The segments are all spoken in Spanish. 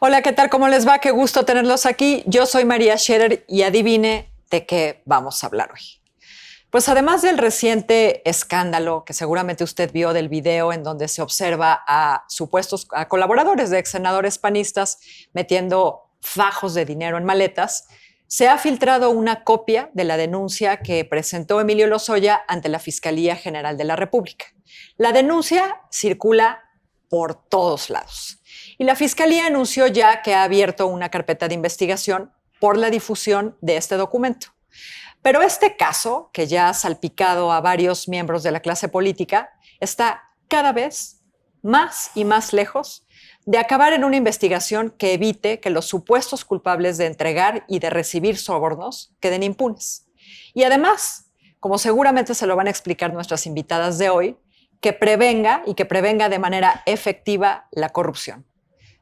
Hola, ¿qué tal? ¿Cómo les va? Qué gusto tenerlos aquí. Yo soy María Scherer y adivine de qué vamos a hablar hoy. Pues además del reciente escándalo que seguramente usted vio del video en donde se observa a supuestos colaboradores de ex senadores panistas metiendo fajos de dinero en maletas, se ha filtrado una copia de la denuncia que presentó Emilio Lozoya ante la Fiscalía General de la República. La denuncia circula por todos lados. Y la Fiscalía anunció ya que ha abierto una carpeta de investigación por la difusión de este documento. Pero este caso, que ya ha salpicado a varios miembros de la clase política, está cada vez más y más lejos de acabar en una investigación que evite que los supuestos culpables de entregar y de recibir sobornos queden impunes. Y además, como seguramente se lo van a explicar nuestras invitadas de hoy, que prevenga de manera efectiva la corrupción.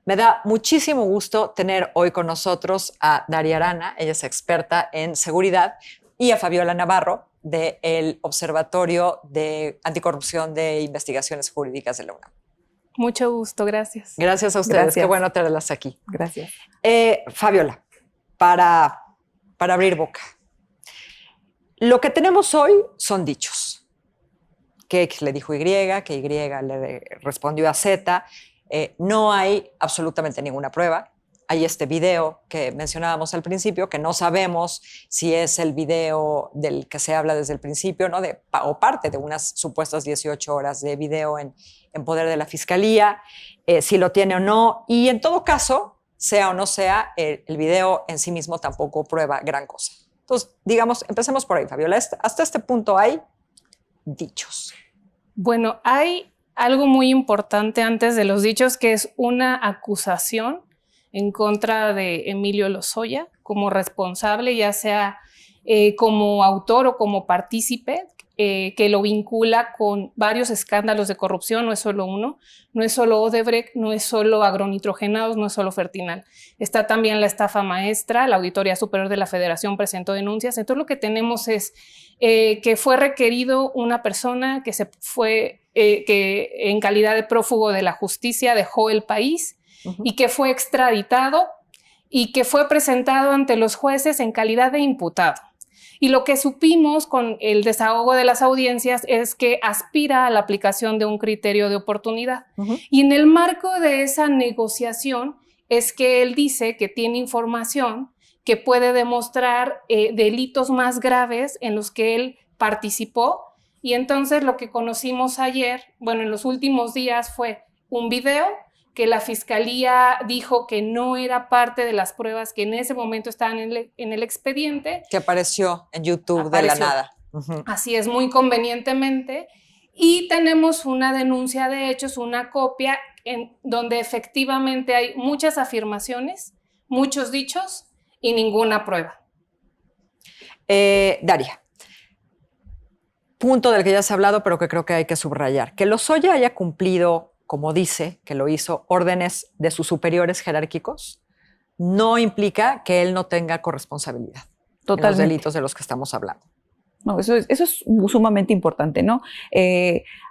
Me da muchísimo gusto tener hoy con nosotros a Daria Arana, ella es experta en seguridad, y a Fabiola Navarro, del Observatorio de Anticorrupción de Investigaciones Jurídicas de la UNAM. Mucho gusto, gracias. Gracias a ustedes, Gracias. Qué bueno tenerlas aquí. Gracias. Fabiola, para abrir boca. Lo que tenemos hoy son dichos. Que X le dijo Y, que Y le respondió a Z. No hay absolutamente ninguna prueba. Hay este video que mencionábamos al principio, que no sabemos si es el video del que se habla desde el principio, ¿no? O parte de unas supuestas 18 horas de video en poder de la Fiscalía, si lo tiene o no. Y en todo caso, sea o no sea, el video en sí mismo tampoco prueba gran cosa. Entonces, digamos, empecemos por ahí, Fabiola. Hasta este punto hay dichos. Bueno, hay algo muy importante antes de los dichos, que es una acusación en contra de Emilio Lozoya como responsable, ya sea como autor o como partícipe, que lo vincula con varios escándalos de corrupción. No es solo uno, no es solo Odebrecht, no es solo agronitrogenados, no es solo Fertinal. Está también la estafa maestra, la Auditoría Superior de la Federación presentó denuncias. Entonces lo que tenemos es que fue requerido una persona que se fue, que en calidad de prófugo de la justicia dejó el país y que fue extraditado y que fue presentado ante los jueces en calidad de imputado. Y lo que supimos con el desahogo de las audiencias es que aspira a la aplicación de un criterio de oportunidad. Y en el marco de esa negociación es que él dice que tiene información que puede demostrar delitos más graves en los que él participó. Y entonces lo que conocimos ayer, bueno, en los últimos días, fue un video que la Fiscalía dijo que no era parte de las pruebas que en ese momento estaban en el expediente. Que apareció en YouTube de la nada. Así es, muy convenientemente. Y tenemos una denuncia de hechos, una copia, en donde efectivamente hay muchas afirmaciones, muchos dichos y ninguna prueba. Daria, punto del que ya se ha hablado, pero que creo que hay que subrayar. Que Lozoya haya cumplido, como dice que lo hizo, órdenes de sus superiores jerárquicos, no implica que él no tenga corresponsabilidad en los delitos de los que estamos hablando. No, eso es sumamente importante, ¿no?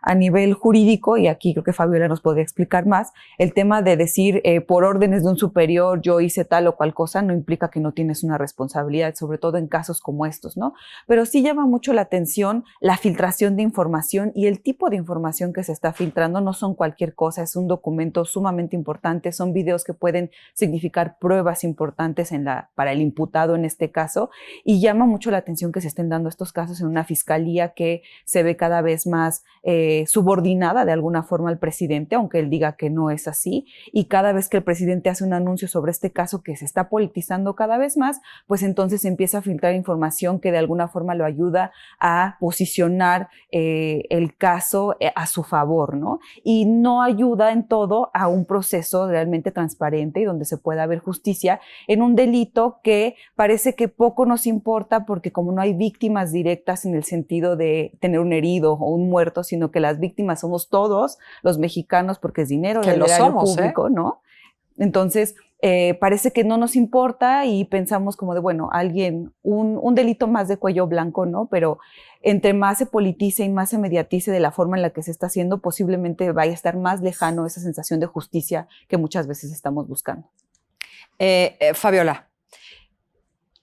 A nivel jurídico, y aquí creo que Fabiola nos podría explicar más, el tema de decir por órdenes de un superior yo hice tal o cual cosa no implica que no tienes una responsabilidad, sobre todo en casos como estos, ¿no? Pero sí llama mucho la atención la filtración de información y el tipo de información que se está filtrando. No son cualquier cosa, es un documento sumamente importante, son videos que pueden significar pruebas importantes para el imputado en este caso, y llama mucho la atención que se estén dando estos casos en una fiscalía que se ve cada vez más subordinada de alguna forma al presidente, aunque él diga que no es así, y cada vez que el presidente hace un anuncio sobre este caso que se está politizando cada vez más, pues entonces empieza a filtrar información que de alguna forma lo ayuda a posicionar el caso a su favor, ¿no? Y no ayuda en todo a un proceso realmente transparente y donde se pueda haber justicia en un delito que parece que poco nos importa, porque como no hay víctimas directas en el sentido de tener un herido o un muerto, sino que las víctimas somos todos los mexicanos, porque es dinero del erario público, ¿no? Entonces, parece que no nos importa y pensamos como de, bueno, un delito más de cuello blanco, ¿no? Pero entre más se politice y más se mediatice de la forma en la que se está haciendo, posiblemente vaya a estar más lejano esa sensación de justicia que muchas veces estamos buscando. Fabiola,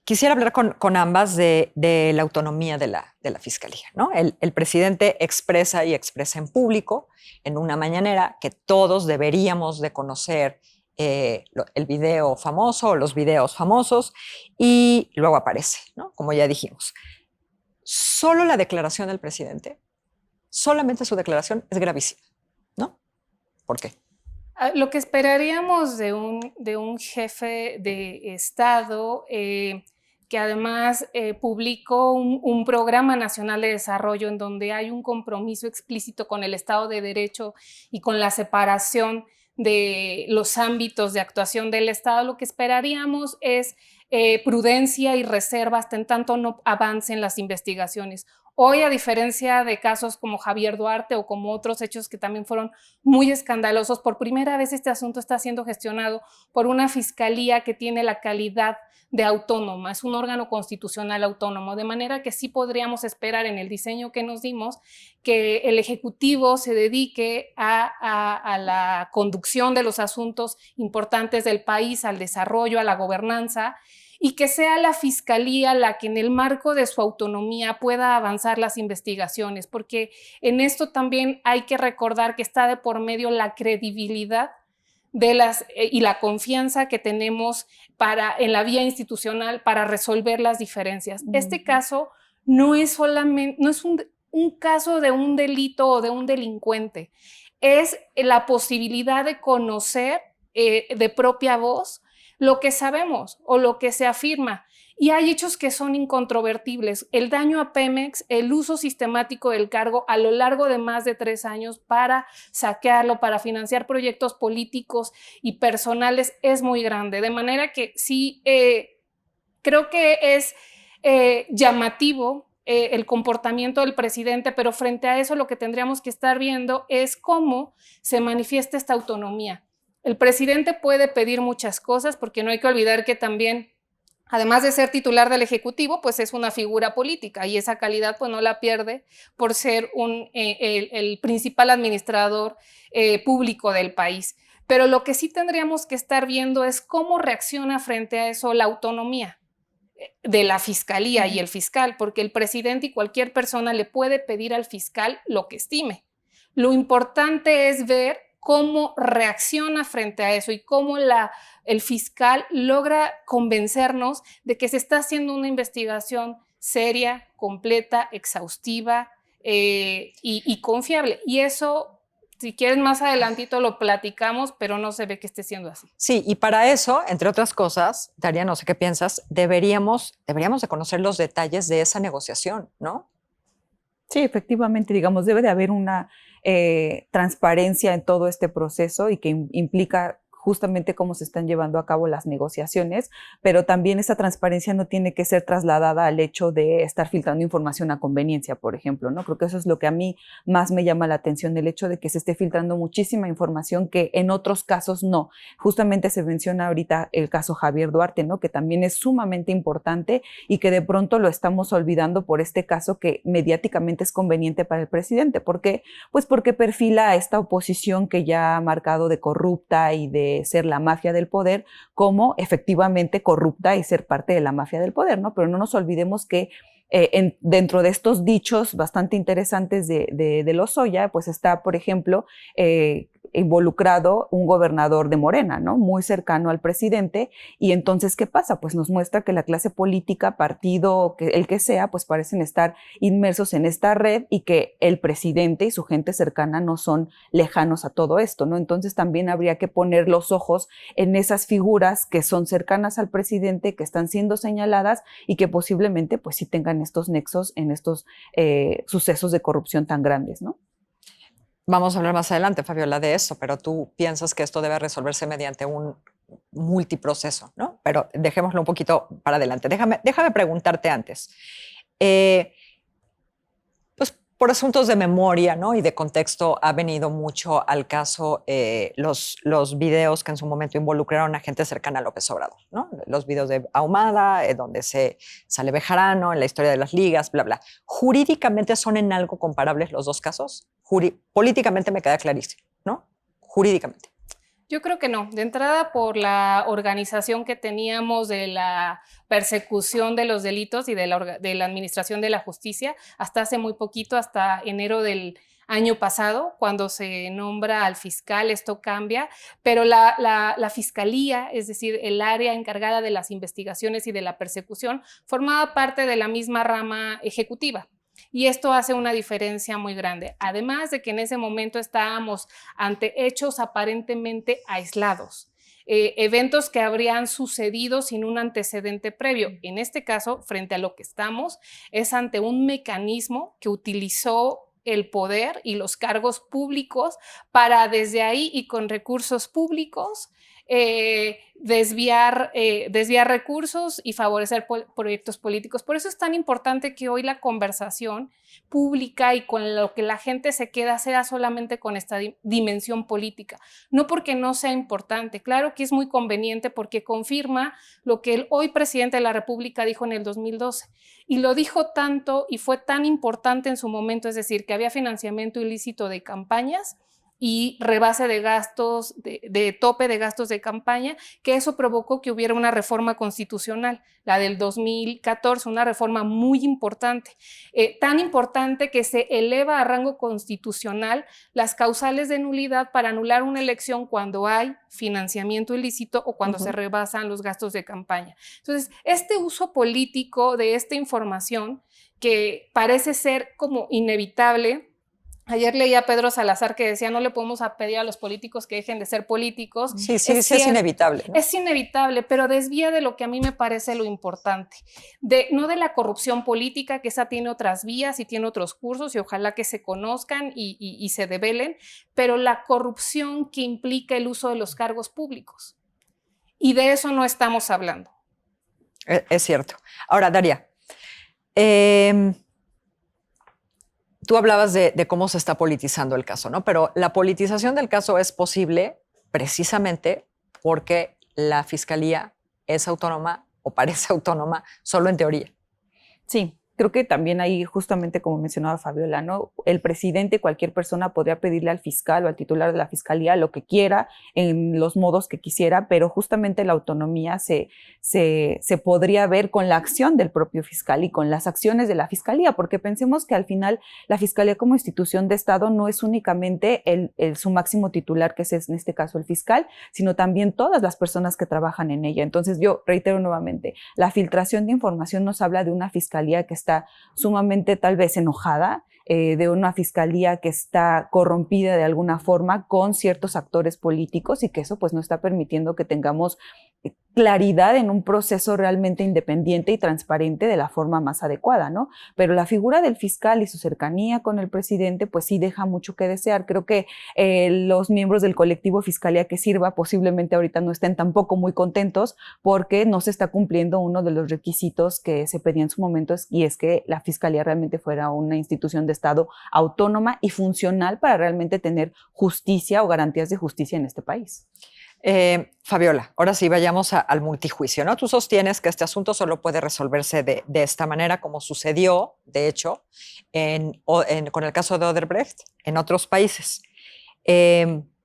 quisiera hablar con ambas de la autonomía de la Fiscalía, ¿no? El presidente expresa en público, en una mañanera, que todos deberíamos de conocer el video famoso o los videos famosos, y luego aparece, ¿no? Como ya dijimos. Solo la declaración del presidente, solamente su declaración es gravísima, ¿no? ¿Por qué? Lo que esperaríamos de un jefe de Estado que además publicó un programa nacional de desarrollo en donde hay un compromiso explícito con el Estado de Derecho y con la separación de los ámbitos de actuación del Estado, lo que esperaríamos es prudencia y reserva hasta en tanto no avancen las investigaciones. Hoy, a diferencia de casos como Javier Duarte o como otros hechos que también fueron muy escandalosos, por primera vez este asunto está siendo gestionado por una fiscalía que tiene la calidad de autónoma, es un órgano constitucional autónomo, de manera que sí podríamos esperar en el diseño que nos dimos que el Ejecutivo se dedique a la conducción de los asuntos importantes del país, al desarrollo, a la gobernanza, y que sea la Fiscalía la que en el marco de su autonomía pueda avanzar las investigaciones, porque en esto también hay que recordar que está de por medio la credibilidad y la confianza que tenemos en la vía institucional para resolver las diferencias. Este caso no es un caso de un delito o de un delincuente, es la posibilidad de conocer de propia voz lo que sabemos o lo que se afirma. Y hay hechos que son incontrovertibles. El daño a Pemex, el uso sistemático del cargo a lo largo de más de 3 años para saquearlo, para financiar proyectos políticos y personales es muy grande. De manera que sí, creo que es llamativo el comportamiento del presidente, pero frente a eso lo que tendríamos que estar viendo es cómo se manifiesta esta autonomía. El presidente puede pedir muchas cosas, porque no hay que olvidar que también, además de ser titular del Ejecutivo, pues es una figura política y esa calidad pues no la pierde por ser el principal administrador público del país. Pero lo que sí tendríamos que estar viendo es cómo reacciona frente a eso la autonomía de la fiscalía y el fiscal, porque el presidente y cualquier persona le puede pedir al fiscal lo que estime. Lo importante es ver cómo reacciona frente a eso y cómo el fiscal logra convencernos de que se está haciendo una investigación seria, completa, exhaustiva y confiable. Y eso, si quieres más adelantito lo platicamos, pero no se ve que esté siendo así. Sí, y para eso, entre otras cosas, Daria, no sé qué piensas, deberíamos de conocer los detalles de esa negociación, ¿no? Sí, efectivamente, digamos, debe de haber una transparencia en todo este proceso y que implica justamente cómo se están llevando a cabo las negociaciones, pero también esa transparencia no tiene que ser trasladada al hecho de estar filtrando información a conveniencia, por ejemplo, ¿no? Creo que eso es lo que a mí más me llama la atención, el hecho de que se esté filtrando muchísima información que en otros casos no. Justamente se menciona ahorita el caso Javier Duarte, ¿no? Que también es sumamente importante y que de pronto lo estamos olvidando por este caso que mediáticamente es conveniente para el presidente. ¿Por qué? Pues porque perfila a esta oposición que ya ha marcado de corrupta y de ser la mafia del poder como efectivamente corrupta y ser parte de la mafia del poder, ¿no? Pero no nos olvidemos que dentro de estos dichos bastante interesantes de Lozoya, pues está, por ejemplo, involucrado un gobernador de Morena, ¿no? Muy cercano al presidente. Y entonces, ¿qué pasa? Pues nos muestra que la clase política, partido, el que sea, pues parecen estar inmersos en esta red y que el presidente y su gente cercana no son lejanos a todo esto, ¿no? Entonces también habría que poner los ojos en esas figuras que son cercanas al presidente, que están siendo señaladas y que posiblemente pues sí tengan estos nexos en estos sucesos de corrupción tan grandes, ¿no? Vamos a hablar más adelante, Fabiola, de eso, pero tú piensas que esto debe resolverse mediante un multiproceso, ¿no? Pero dejémoslo un poquito para adelante. Déjame preguntarte antes. Pues por asuntos de memoria, ¿no? Y de contexto ha venido mucho al caso los videos que en su momento involucraron a gente cercana a López Obrador, ¿no? Los videos de Ahumada, donde se sale Bejarano, en la historia de las ligas, bla, bla. ¿Jurídicamente son en algo comparables los dos casos? Políticamente me queda clarísimo, ¿no? Jurídicamente. Yo creo que no. De entrada, por la organización que teníamos de la persecución de los delitos y de la administración de la justicia, hasta hace muy poquito, hasta enero del año pasado, cuando se nombra al fiscal, esto cambia, pero la fiscalía, es decir, el área encargada de las investigaciones y de la persecución, formaba parte de la misma rama ejecutiva. Y esto hace una diferencia muy grande. Además de que en ese momento estábamos ante hechos aparentemente aislados, eventos que habrían sucedido sin un antecedente previo. En este caso, frente a lo que estamos, es ante un mecanismo que utilizó el poder y los cargos públicos para desde ahí y con recursos públicos desviar recursos y favorecer proyectos políticos. Por eso es tan importante que hoy la conversación pública y con lo que la gente se queda sea solamente con esta dimensión política. No porque no sea importante, claro que es muy conveniente porque confirma lo que el hoy presidente de la República dijo en el 2012. Y lo dijo tanto y fue tan importante en su momento, es decir, que había financiamiento ilícito de campañas y rebase de gastos, de tope de gastos de campaña, que eso provocó que hubiera una reforma constitucional, la del 2014, una reforma muy importante, tan importante que se eleva a rango constitucional las causales de nulidad para anular una elección cuando hay financiamiento ilícito o cuando se rebasan los gastos de campaña. Entonces, este uso político de esta información que parece ser como inevitable. Ayer leía a Pedro Salazar que decía, no le podemos pedir a los políticos que dejen de ser políticos. Sí, es inevitable, ¿no? Es inevitable, pero desvía de lo que a mí me parece lo importante. No de la corrupción política, que esa tiene otras vías y tiene otros cursos y ojalá que se conozcan y se develen, pero la corrupción que implica el uso de los cargos públicos. Y de eso no estamos hablando. Es cierto. Ahora, Daria, tú hablabas de cómo se está politizando el caso, ¿no? Pero la politización del caso es posible precisamente porque la fiscalía es autónoma o parece autónoma solo en teoría. Sí, creo que también ahí, justamente como mencionaba Fabiola, ¿no? El presidente, cualquier persona podría pedirle al fiscal o al titular de la fiscalía lo que quiera, en los modos que quisiera, pero justamente la autonomía se podría ver con la acción del propio fiscal y con las acciones de la fiscalía, porque pensemos que al final la fiscalía como institución de Estado no es únicamente su máximo titular, que es en este caso el fiscal, sino también todas las personas que trabajan en ella. Entonces yo reitero nuevamente, la filtración de información nos habla de una fiscalía que está sumamente tal vez enojada, de una fiscalía que está corrompida de alguna forma con ciertos actores políticos y que eso pues no está permitiendo que tengamos claridad en un proceso realmente independiente y transparente de la forma más adecuada, ¿no? Pero la figura del fiscal y su cercanía con el presidente pues sí deja mucho que desear. Creo que los miembros del colectivo Fiscalía que Sirva posiblemente ahorita no estén tampoco muy contentos porque no se está cumpliendo uno de los requisitos que se pedía en su momento y es que la fiscalía realmente fuera una institución de Estado autónoma y funcional para realmente tener justicia o garantías de justicia en este país. Fabiola, ahora sí vayamos al multijuicio, ¿no? Tú sostienes que este asunto solo puede resolverse de esta manera, como sucedió, de hecho, con el caso de Odebrecht en otros países.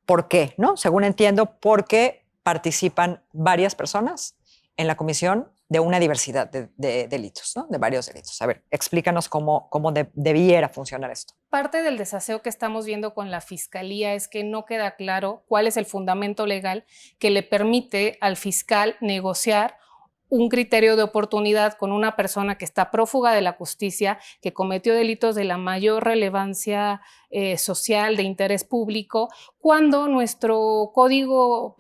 ¿Por qué? ¿No? Según entiendo, porque participan varias personas en la comisión de una diversidad de delitos, ¿no? De varios delitos. A ver, explícanos cómo debiera funcionar esto. Parte del desaseo que estamos viendo con la fiscalía es que no queda claro cuál es el fundamento legal que le permite al fiscal negociar un criterio de oportunidad con una persona que está prófuga de la justicia, que cometió delitos de la mayor relevancia social, de interés público, cuando nuestro Código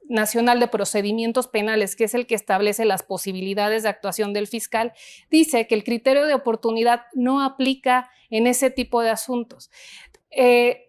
Nacional de Procedimientos Penales, que es el que establece las posibilidades de actuación del fiscal, dice que el criterio de oportunidad no aplica en ese tipo de asuntos.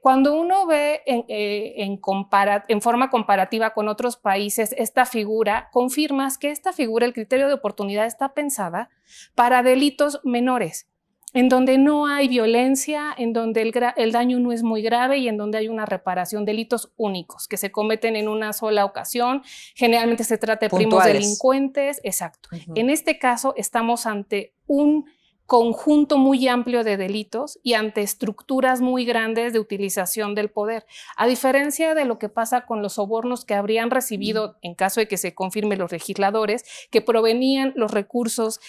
Cuando uno ve en forma comparativa con otros países esta figura, confirmas que esta figura, el criterio de oportunidad, está pensada para delitos menores, en donde no hay violencia, en donde el daño no es muy grave y en donde hay una reparación, delitos únicos que se cometen en una sola ocasión. Generalmente se trata de primos delincuentes. Exacto. En este caso estamos ante un conjunto muy amplio de delitos y ante estructuras muy grandes de utilización del poder. A diferencia de lo que pasa con los sobornos que habrían recibido, en caso de que se confirme los legisladores, que provenían los recursos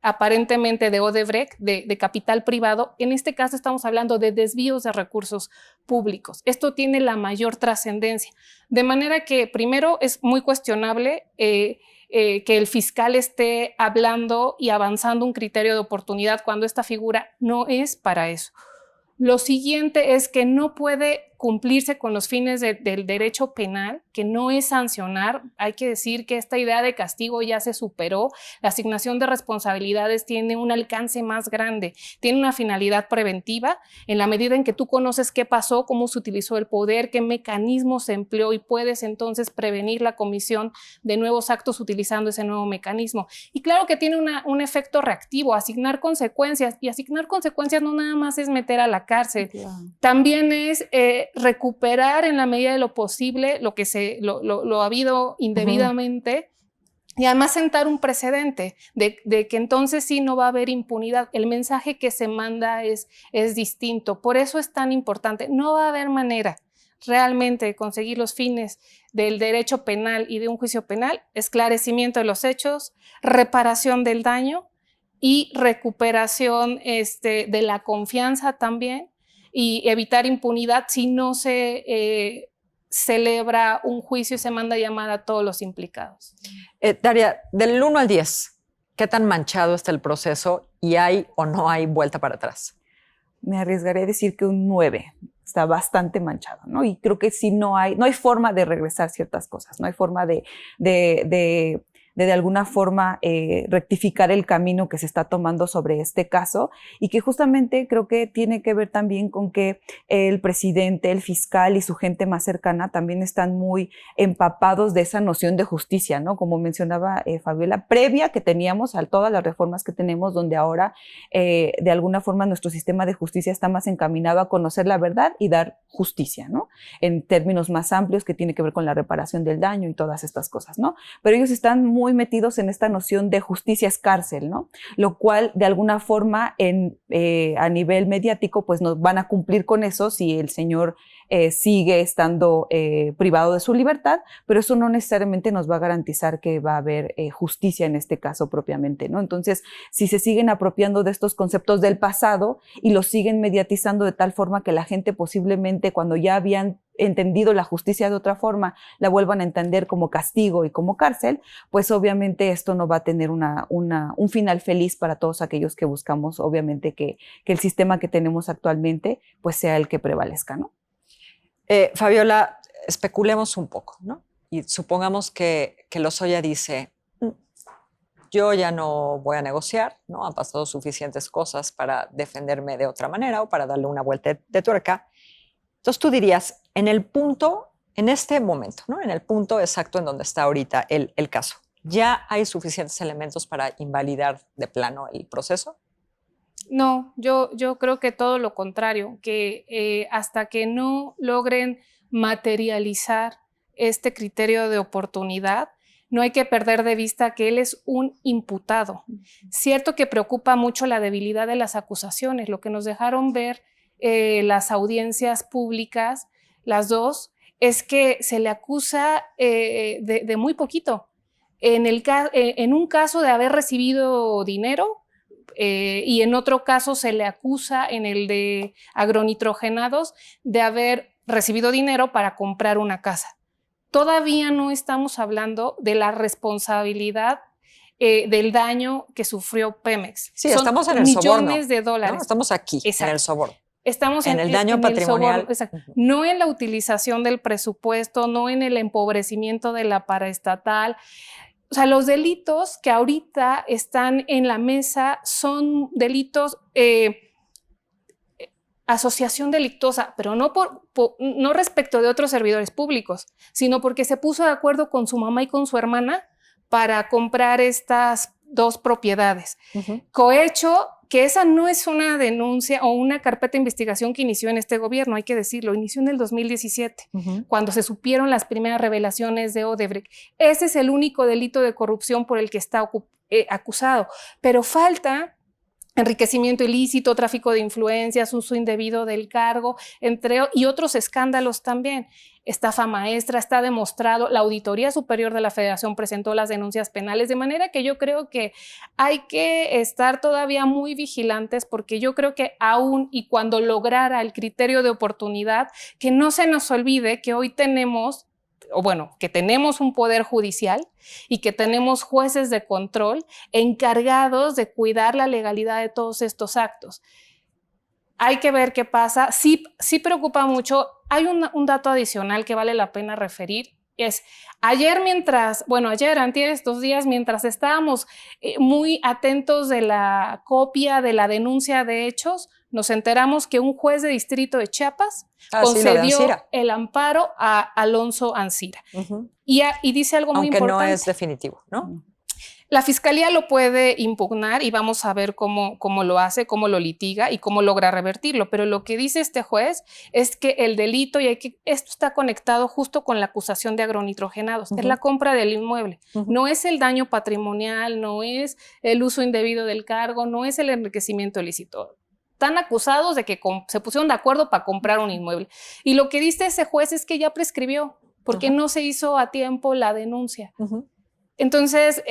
aparentemente de Odebrecht, de capital privado, en este caso estamos hablando de desvíos de recursos públicos. Esto tiene la mayor trascendencia. De manera que, primero, es muy cuestionable que el fiscal esté hablando y avanzando un criterio de oportunidad cuando esta figura no es para eso. Lo siguiente es que no puede cumplirse con los fines del derecho penal, que no es sancionar. Hay que decir que esta idea de castigo ya se superó. La asignación de responsabilidades tiene un alcance más grande, tiene una finalidad preventiva en la medida en que tú conoces qué pasó, cómo se utilizó el poder, qué mecanismos se empleó y puedes entonces prevenir la comisión de nuevos actos utilizando ese nuevo mecanismo. Y claro que tiene un efecto reactivo, asignar consecuencias, y asignar consecuencias no nada más es meter a la cárcel, también es recuperar en la medida de lo posible lo que lo ha habido indebidamente y además sentar un precedente de que entonces sí no va a haber impunidad. El mensaje que se manda es distinto. Por eso es tan importante. No va a haber manera realmente de conseguir los fines del derecho penal y de un juicio penal: esclarecimiento de los hechos, reparación del daño y recuperación de la confianza también, y evitar impunidad si no se celebra un juicio y se manda a llamar a todos los implicados. Daria, del 1 al 10, ¿qué tan manchado está el proceso y hay o no hay vuelta para atrás? Me arriesgaré a decir que un 9. Está bastante manchado, ¿no? Y creo que sí no hay forma de regresar ciertas cosas, no hay forma de alguna forma rectificar el camino que se está tomando sobre este caso, y que justamente creo que tiene que ver también con que el presidente, el fiscal y su gente más cercana también están muy empapados de esa noción de justicia, ¿no? Como mencionaba Fabiola, previa que teníamos a todas las reformas que tenemos, donde ahora de alguna forma nuestro sistema de justicia está más encaminado a conocer la verdad y dar justicia, ¿no? En términos más amplios, que tiene que ver con la reparación del daño y todas estas cosas, ¿no? Pero ellos están muy metidos en esta noción de justicia es cárcel, ¿no? Lo cual de alguna forma a nivel mediático pues nos van a cumplir con eso si el señor sigue estando privado de su libertad, pero eso no necesariamente nos va a garantizar que va a haber justicia en este caso propiamente, ¿no? Entonces, si se siguen apropiando de estos conceptos del pasado y los siguen mediatizando de tal forma que la gente posiblemente, cuando ya habían entendido la justicia de otra forma, la vuelvan a entender como castigo y como cárcel, pues obviamente esto no va a tener un final feliz para todos aquellos que buscamos, obviamente, que el sistema que tenemos actualmente pues sea el que prevalezca, ¿no? Fabiola, especulemos un poco, ¿no? Y supongamos que Lozoya dice: yo ya no voy a negociar, ¿no? Han pasado suficientes cosas para defenderme de otra manera o para darle una vuelta de tuerca. Entonces tú dirías, en este momento, ¿no? En el punto exacto en donde está ahorita el caso, ¿ya hay suficientes elementos para invalidar de plano el proceso? No, yo creo que todo lo contrario, que hasta que no logren materializar este criterio de oportunidad, no hay que perder de vista que él es un imputado. Cierto que preocupa mucho la debilidad de las acusaciones, lo que nos dejaron ver las audiencias públicas, las dos, es que se le acusa de muy poquito. En un caso de haber recibido dinero, y en otro caso se le acusa, en el de agronitrogenados, de haber recibido dinero para comprar una casa. Todavía no estamos hablando de la responsabilidad del daño que sufrió Pemex. Sí, estamos en el soborno. Millones de dólares. ¿No? Estamos aquí, exacto, en el soborno. Estamos en el daño patrimonial. No en la utilización del presupuesto, no en el empobrecimiento de la paraestatal. O sea, los delitos que ahorita están en la mesa son delitos, asociación delictuosa, pero no respecto de otros servidores públicos, sino porque se puso de acuerdo con su mamá y con su hermana para comprar estas dos propiedades. Cohecho, que esa no es una denuncia o una carpeta de investigación que inició en este gobierno, hay que decirlo, inició en el 2017, cuando se supieron las primeras revelaciones de Odebrecht. Ese es el único delito de corrupción por el que está acusado, pero falta enriquecimiento ilícito, tráfico de influencias, uso indebido del cargo, y otros escándalos también. Estafa maestra, está demostrado, la Auditoría Superior de la Federación presentó las denuncias penales, de manera que yo creo que hay que estar todavía muy vigilantes, porque yo creo que aún y cuando lograra el criterio de oportunidad, que no se nos olvide que hoy tenemos, o bueno, que tenemos un poder judicial y que tenemos jueces de control encargados de cuidar la legalidad de todos estos actos. Hay que ver qué pasa. Sí preocupa mucho. Hay un dato adicional que vale la pena referir. Es ayer antier, estos días, mientras estábamos muy atentos de la copia de la denuncia de hechos, nos enteramos que un juez de distrito de Chiapas concedió el amparo a Alonso Ancira. Y dice algo muy importante. Aunque no es definitivo, ¿no? La fiscalía lo puede impugnar y vamos a ver cómo lo hace, cómo lo litiga y cómo logra revertirlo. Pero lo que dice este juez es que el delito, esto está conectado justo con la acusación de agronitrogenados, es la compra del inmueble. No es el daño patrimonial, no es el uso indebido del cargo, no es el enriquecimiento ilícito. Están acusados de que se pusieron de acuerdo para comprar un inmueble. Y lo que dice ese juez es que ya prescribió, porque no se hizo a tiempo la denuncia. Entonces,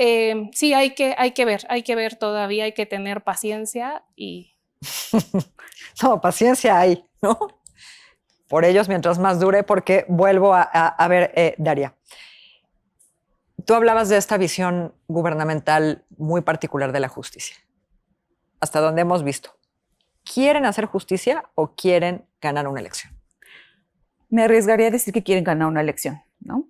sí, hay que ver todavía, hay que tener paciencia y... No, paciencia hay, ¿no? Por ellos, mientras más dure, porque vuelvo a ver, Daria, tú hablabas de esta visión gubernamental muy particular de la justicia, hasta donde hemos visto. ¿Quieren hacer justicia o quieren ganar una elección? Me arriesgaría a decir que quieren ganar una elección, ¿no?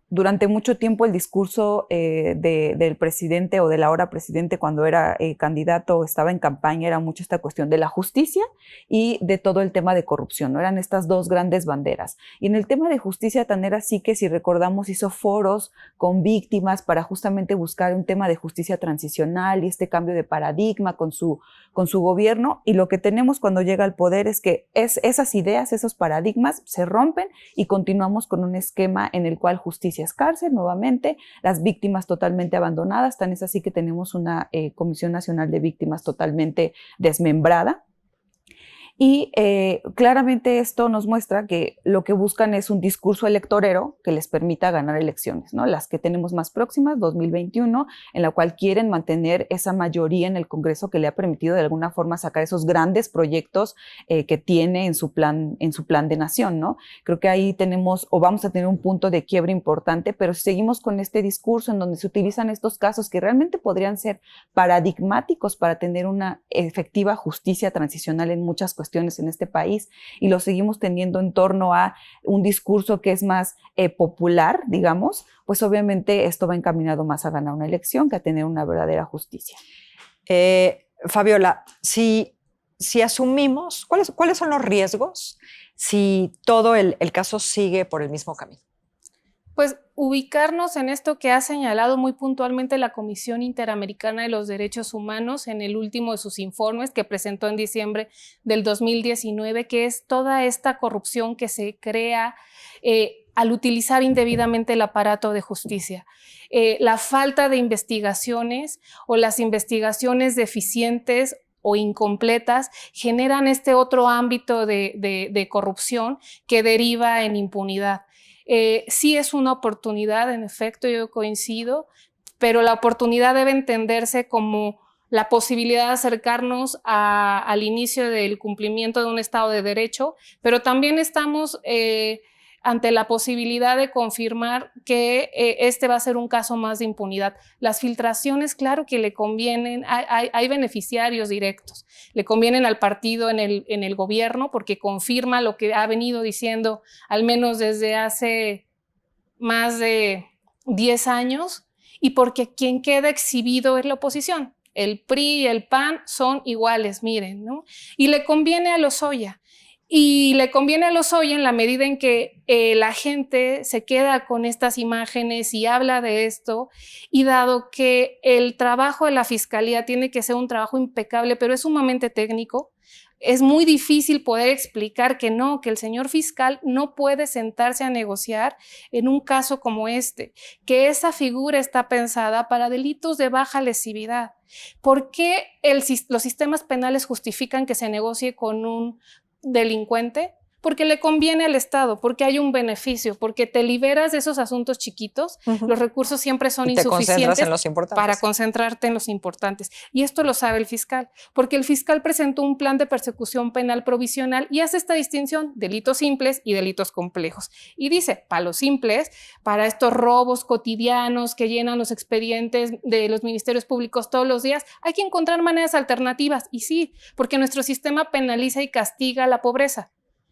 Durante mucho tiempo el discurso del presidente o del ahora presidente cuando era candidato o estaba en campaña era mucho esta cuestión de la justicia y de todo el tema de corrupción, ¿no? Eran estas dos grandes banderas. Y en el tema de justicia tan era así que, si recordamos, hizo foros con víctimas para justamente buscar un tema de justicia transicional y este cambio de paradigma con su gobierno. Y lo que tenemos cuando llega al poder es que esas ideas, esos paradigmas se rompen y continuamos con un esquema en el cual justicia es cárcel nuevamente, las víctimas totalmente abandonadas, tan es así que tenemos una Comisión Nacional de Víctimas totalmente desmembrada. Y claramente esto nos muestra que lo que buscan es un discurso electorero que les permita ganar elecciones, ¿no? Las que tenemos más próximas, 2021, en la cual quieren mantener esa mayoría en el Congreso que le ha permitido de alguna forma sacar esos grandes proyectos que tiene en su plan de nación, ¿no? Creo que ahí tenemos o vamos a tener un punto de quiebre importante, pero si seguimos con este discurso en donde se utilizan estos casos que realmente podrían ser paradigmáticos para tener una efectiva justicia transicional en muchas cuestiones en este país, y lo seguimos teniendo en torno a un discurso que es más popular, digamos, pues obviamente esto va encaminado más a ganar una elección que a tener una verdadera justicia. Fabiola, si asumimos, ¿cuáles son los riesgos si todo el caso sigue por el mismo camino? Pues ubicarnos en esto que ha señalado muy puntualmente la Comisión Interamericana de los Derechos Humanos en el último de sus informes que presentó en diciembre del 2019, que es toda esta corrupción que se crea al utilizar indebidamente el aparato de justicia. La falta de investigaciones o las investigaciones deficientes o incompletas generan este otro ámbito de corrupción que deriva en impunidad. Sí es una oportunidad, en efecto, yo coincido, pero la oportunidad debe entenderse como la posibilidad de acercarnos al inicio del cumplimiento de un Estado de Derecho, pero también estamos ante la posibilidad de confirmar que este va a ser un caso más de impunidad. Las filtraciones, claro que le convienen, hay beneficiarios directos, le convienen al partido en el gobierno porque confirma lo que ha venido diciendo al menos desde hace más de 10 años, y porque quien queda exhibido es la oposición. El PRI y el PAN son iguales, miren, ¿no? Y le conviene a Lozoya. Y le conviene a Lozoya en la medida en que la gente se queda con estas imágenes y habla de esto, y dado que el trabajo de la Fiscalía tiene que ser un trabajo impecable, pero es sumamente técnico, Es muy difícil poder explicar que no, que el señor fiscal no puede sentarse a negociar en un caso como este, que esa figura está pensada para delitos de baja lesividad. ¿Por qué los sistemas penales justifican que se negocie con un delincuente? Porque le conviene al Estado, porque hay un beneficio, porque te liberas de esos asuntos chiquitos, los recursos siempre son insuficientes para concentrarte en los importantes. Y esto lo sabe el fiscal, porque el fiscal presentó un plan de persecución penal provisional y hace esta distinción, delitos simples y delitos complejos. Y dice, para los simples, para estos robos cotidianos que llenan los expedientes de los ministerios públicos todos los días, hay que encontrar maneras alternativas. Y sí, porque nuestro sistema penaliza y castiga la pobreza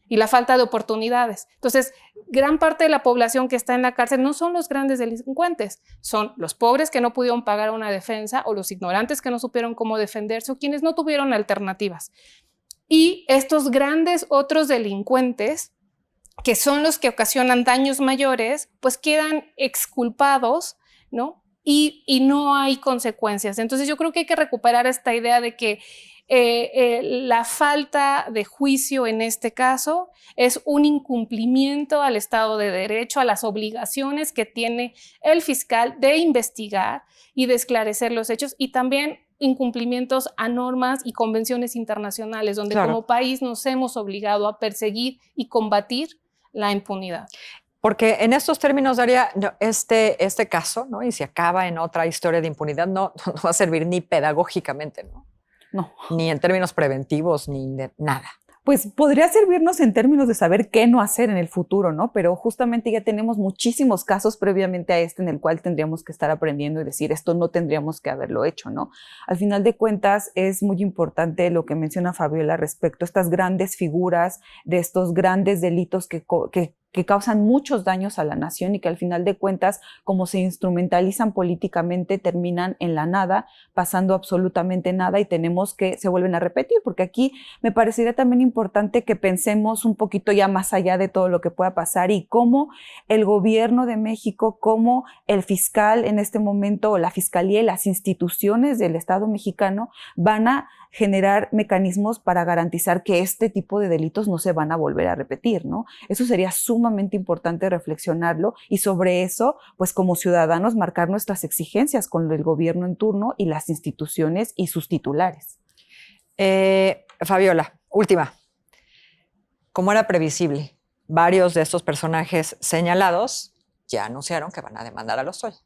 y la falta de oportunidades. Entonces, gran parte de la población que está en la cárcel no son los grandes delincuentes, son los pobres que no pudieron pagar una defensa o los ignorantes que no supieron cómo defenderse o quienes no tuvieron alternativas. Y estos grandes otros delincuentes, que son los que ocasionan daños mayores, pues quedan exculpados, ¿no? Y no hay consecuencias. Entonces, yo creo que hay que recuperar esta idea de que la falta de juicio en este caso es un incumplimiento al Estado de Derecho, a las obligaciones que tiene el fiscal de investigar y de esclarecer los hechos, y también incumplimientos a normas y convenciones internacionales, donde como país nos hemos obligado a perseguir y combatir la impunidad. Porque en estos términos, Daria, este caso, ¿no? Y si acaba en otra historia de impunidad, no va a servir ni pedagógicamente, ¿no? No. Ni en términos preventivos, ni de nada. Pues podría servirnos en términos de saber qué no hacer en el futuro, ¿no? Pero justamente ya tenemos muchísimos casos previamente a este en el cual tendríamos que estar aprendiendo y decir esto no tendríamos que haberlo hecho, ¿no? Al final de cuentas es muy importante lo que menciona Fabiola respecto a estas grandes figuras de estos grandes delitos que causan muchos daños a la nación y que al final de cuentas, como se instrumentalizan políticamente, terminan en la nada, pasando absolutamente nada y tenemos que se vuelven a repetir, porque aquí me parecería también importante que pensemos un poquito ya más allá de todo lo que pueda pasar y cómo el gobierno de México, cómo el fiscal en este momento, o la fiscalía y las instituciones del Estado mexicano van a generar mecanismos para garantizar que este tipo de delitos no se van a volver a repetir, ¿no? Eso sería sumamente importante reflexionarlo y sobre eso, pues como ciudadanos, marcar nuestras exigencias con el gobierno en turno y las instituciones y sus titulares. Fabiola, última. Como era previsible, varios de estos personajes señalados ya anunciaron que van a demandar a Lozoya.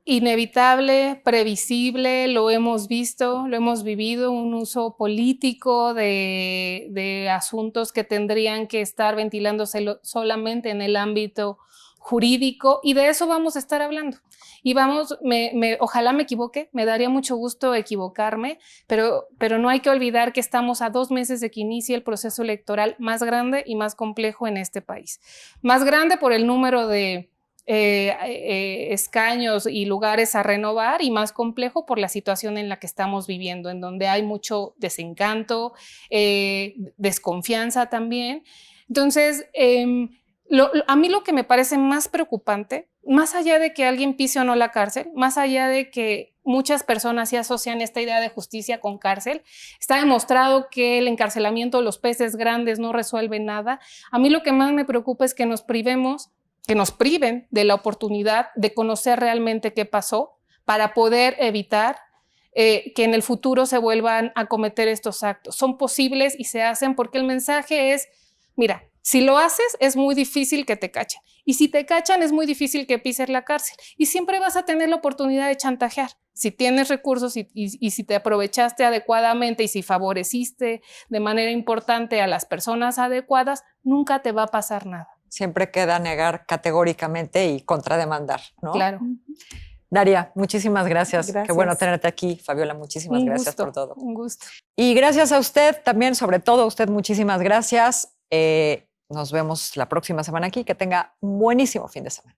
Inevitable, previsible, lo hemos visto, lo hemos vivido, un uso político de asuntos que tendrían que estar ventilándose solamente en el ámbito jurídico, y de eso vamos a estar hablando. Y ojalá me equivoque, me daría mucho gusto equivocarme, pero no hay que olvidar que estamos a 2 meses de que inicie el proceso electoral más grande y más complejo en este país. Más grande por el número de escaños y lugares a renovar, y más complejo por la situación en la que estamos viviendo, en donde hay mucho desencanto, desconfianza también. Entonces, a mí lo que me parece más preocupante, más allá de que alguien pise o no la cárcel, más allá de que muchas personas se asocian esta idea de justicia con cárcel, está demostrado que el encarcelamiento de los peces grandes no resuelve nada. A mí lo que más me preocupa es que nos priven de la oportunidad de conocer realmente qué pasó para poder evitar que en el futuro se vuelvan a cometer estos actos. Son posibles y se hacen porque el mensaje es, mira, si lo haces es muy difícil que te cachen, y si te cachan es muy difícil que pises la cárcel, y siempre vas a tener la oportunidad de chantajear. Si tienes recursos y si te aprovechaste adecuadamente y si favoreciste de manera importante a las personas adecuadas, nunca te va a pasar nada. Siempre queda negar categóricamente y contrademandar, ¿no? Claro. Daria, muchísimas gracias. Qué bueno tenerte aquí. Fabiola, muchísimas gracias por todo. Un gusto. Y gracias a usted también, sobre todo a usted, muchísimas gracias. Nos vemos la próxima semana aquí. Que tenga un buenísimo fin de semana.